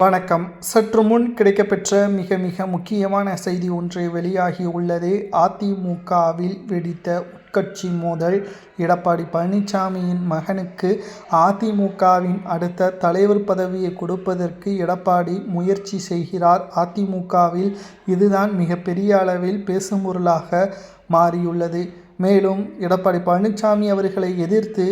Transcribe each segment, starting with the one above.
வணக்கம். சற்று முன் கிடைக்கப்பெற்ற மிக முக்கியமான செய்தி ஒன்று வெளியாகி உள்ளது. அதிமுகவில் வெடித்த உட்கட்சி மோதல். எடப்பாடி பழனிசாமியின் மகனுக்கு அதிமுகவின் அடுத்த தலைவர் பதவியை கொடுப்பதற்கு எடப்பாடி முயற்சி செய்கிறார். அதிமுகவில் இதுதான் மிகப்பெரிய அளவில் பேசும் பொருளாக மாறியுள்ளது. மேலும் எடப்பாடி பழனிசாமி அவர்களை எதிர்த்து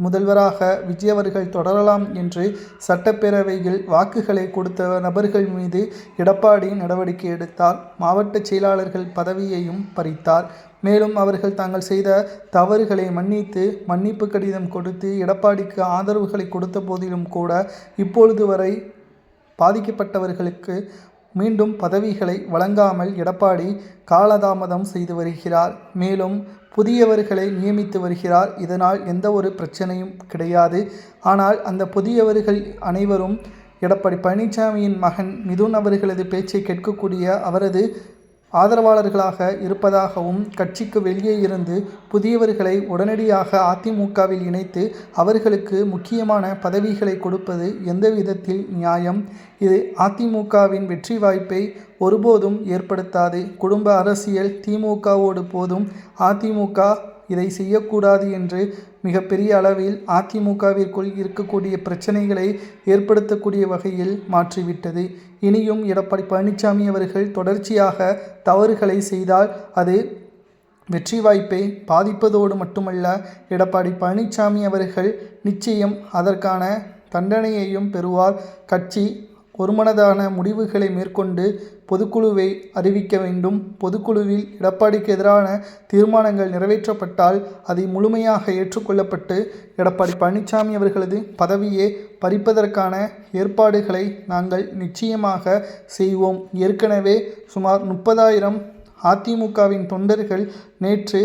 முதல்வராக விஜய் அவர்கள் தொடரலாம் என்று சட்டப்பேரவையில் வாக்குகளை கொடுத்த நபர்கள் மீது எடப்பாடி நடவடிக்கை எடுத்தார். மாவட்ட செயலாளர்கள் பதவியையும் பறித்தார். மேலும் அவர்கள் தாங்கள் செய்த தவறுகளை மன்னித்து மன்னிப்பு கடிதம் கொடுத்து எடப்பாடிக்கு ஆதரவுகளை கொடுத்த போதிலும் கூட இப்பொழுது வரை பாதிக்கப்பட்டவர்களுக்கு மீண்டும் பதவிகளை வழங்காமல் எடப்பாடி காலதாமதம் செய்து வருகிறார். மேலும் புதியவர்களை நியமித்து வருகிறார். இதனால் எந்த ஒரு பிரச்சனையும் கிடையாது. ஆனால் அந்த புதியவர்கள் அனைவரும் எடப்பாடி பழனிசாமியின் மகன் மிதுன் அவர்களது பேச்சை கேட்கக்கூடிய அவரது ஆதரவாளர்களாக இருப்பதாகவும் கட்சிக்கு வெளியே இருந்து புதியவர்களை உடனடியாக அதிமுகவில் இணைத்து அவர்களுக்கு முக்கியமான பதவிகளை கொடுப்பது எந்த விதத்தில் நியாயம்? இது அதிமுகவின் வெற்றி வாய்ப்பை ஒருபோதும் ஏற்படுத்தாது. குடும்ப அரசியல் திமுகவோடு போதும். அதிமுக இதை செய்யக்கூடாது என்று மிகப்பெரிய அளவில் அதிமுகவிற்குள் இருக்கக்கூடிய பிரச்சனைகளை ஏற்படுத்தக்கூடிய வகையில் மாற்றிவிட்டது. இனியும் எடப்பாடி பழனிசாமி அவர்கள் தொடர்ச்சியாக தவறுகளை செய்தால் அது வெற்றி வாய்ப்பை பாதிப்பதோடு மட்டுமல்ல, எடப்பாடி பழனிசாமி அவர்கள் நிச்சயம் அதற்கான தண்டனையையும் பெறுவார். கட்சி ஒருமனதான முடிவுகளை மேற்கொண்டு பொதுக்குழுவை அறிவிக்க வேண்டும். பொதுக்குழுவில் எடப்பாடிக்கு எதிரான தீர்மானங்கள் நிறைவேற்றப்பட்டால் அதை முழுமையாக ஏற்றுக்கொள்ளப்பட்டு எடப்பாடி பழனிசாமி அவர்களது பதவியை பறிப்பதற்கான ஏற்பாடுகளை நாங்கள் நிச்சயமாக செய்வோம். ஏற்கனவே சுமார் 30,000 அதிமுகவின் தொண்டர்கள் நேற்று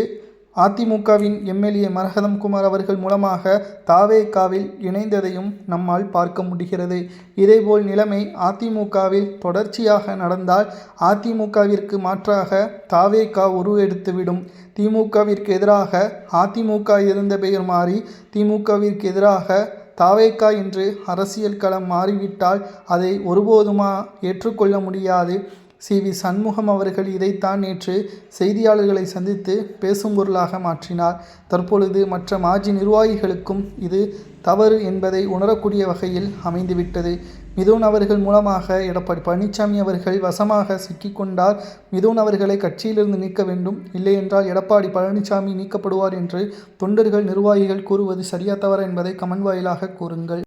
அதிமுகவின் எம்எல்ஏ மரகதம் குமார் அவர்கள் மூலமாக தாவேகாவில் இணைந்ததையும் நம்மால் பார்க்க முடிகிறது. இதேபோல் நிலைமை அதிமுகவில் தொடர்ச்சியாக நடந்தால் அதிமுகவிற்கு மாற்றாக தாவேகா உருவெடுத்துவிடும். திமுகவிற்கு எதிராக அதிமுக இருந்த பெயர் மாறி திமுகவிற்கு எதிராக தாவேகா என்று அரசியல் களம் மாறிவிட்டால் அதை ஒருபோதுமா ஏற்றுக்கொள்ள முடியாது. சி.வி. சண்முகம் அவர்கள் இதைத்தான் நேற்று செய்தியாளர்களை சந்தித்து பேசும் பொருளாக மாற்றினார். தற்பொழுது மற்ற மாஜி நிர்வாகிகளுக்கும் இது தவறு என்பதை உணரக்கூடிய வகையில் அமைந்துவிட்டது. மிதுன் அவர்கள் மூலமாக எடப்பாடி பழனிசாமி அவர்கள் வசமாக சிக்கிக்கொண்டால் மிதுன் அவர்களை கட்சியிலிருந்து நீக்க வேண்டும். இல்லையென்றால் எடப்பாடி பழனிசாமி நீக்கப்படுவார் என்று தொண்டர்கள் நிர்வாகிகள் கூறுவது சரியா தவறா என்பதை கமெண்ட் வாயிலாக கூறுங்கள்.